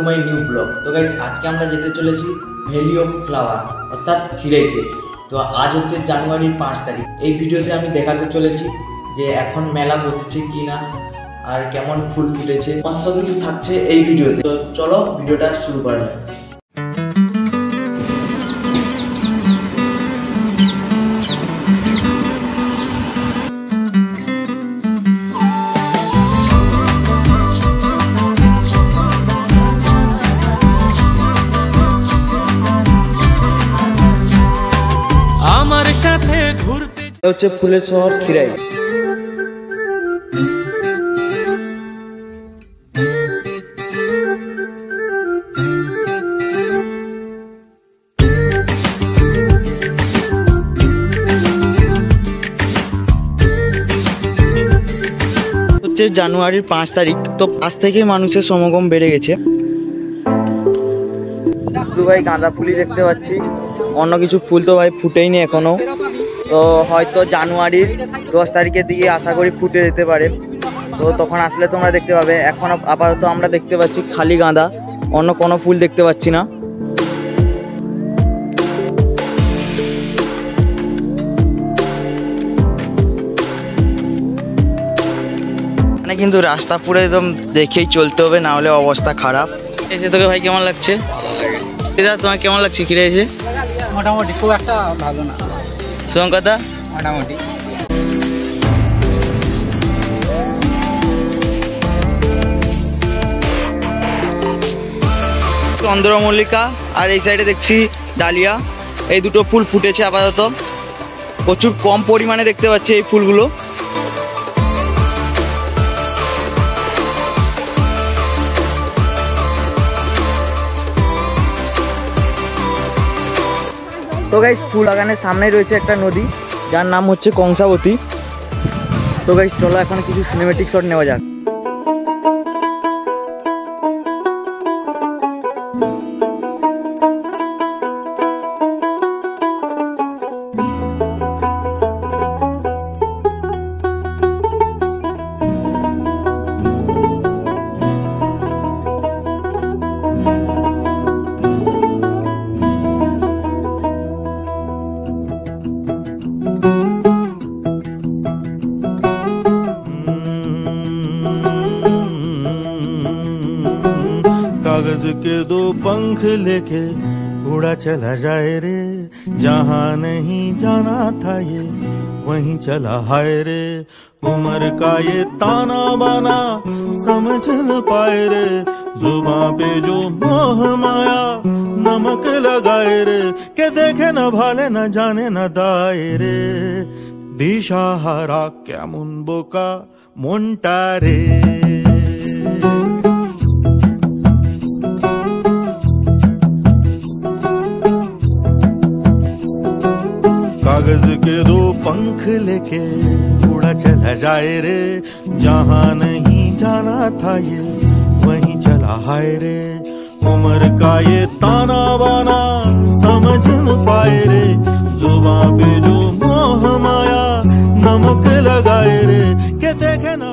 To my new blog. তো guys আজকে আমরা যেতে চলেছি ভ্যালি অফ ফ্লাওয়ার অর্থাৎ খিরাইতে। তো আজ হচ্ছে জানুয়ারির 5 তারিখ। এই ভিডিওতে আমি দেখাতে চলেছি যে এখন মেলা বসেছে কিনা আর কেমন ফুল ফুটেছে, সমস্ত কিছু থাকছে এই ভিডিওতে। তো চলো ভিডিওটা শুরু করা যাক। হচ্ছে ফুলের শহর খিরাই। হচ্ছে জানুয়ারির 5 তারিখ। তো আজ থেকে মানুষের সমাগম বেড়ে গেছে। ভাই গাঁদা ফুলই দেখতে পাচ্ছি, অন্য কিছু ফুল তো ভাই ফুটেইনি এখনো। তো হয়তো জানুয়ারির 10 তারিখের দিকে আশা করি ফুটে যেতে পারে। তো তখন আসলে তোমরা দেখতে পাবে। এখন আপাতত আমরা দেখতে পাচ্ছি খালি গাঁদা, অন্য কোনো ফুল দেখতে পাচ্ছি না। মানে কিন্তু রাস্তা পুরো একদম দেখেই চলতে হবে, না হলে অবস্থা খারাপ। এসে তোকে ভাই কেমন লাগছে? দিদা তোমার কেমন লাগছে খিরে এসে? মোটামুটি, খুব একটা ভালো না। শুভঙ্করদা? মোটামুটি। চন্দ্রমল্লিকা আর এই সাইডে দেখছি ডালিয়া, এই দুটো ফুল ফুটেছে আপাতত। প্রচুর কম পরিমাণে দেখতে পাচ্ছি এই ফুলগুলো। তো গাইস ফুল বাগানের সামনে রয়েছে একটা নদী, যার নাম হচ্ছে কংসাবতী। তো গাইস চলো এখন কিছু সিনেমেটিক শট নেওয়া যাক। कागज के दो पंख लेके उड़ा चला जाए रे, जहाँ नहीं जाना था ये वहीं चला हाय रे। उम्र का ये ताना बाना समझ न पाए रे, जुबां पे जो मोह माया नमक लगाए रे, के देखे न भाले न जाने न दाए रे। दिशाहारा केमन बोका मोंटा रे। कागज के दो पंख लेके उड़ा चला जाए रे, जहाँ नहीं जाना था ये वहीं चला हाय रे। उम्र का ये ताना बाना समझ न पाए रे, जुबां पे जो मोह माया नमक लगाए रे, के देखे न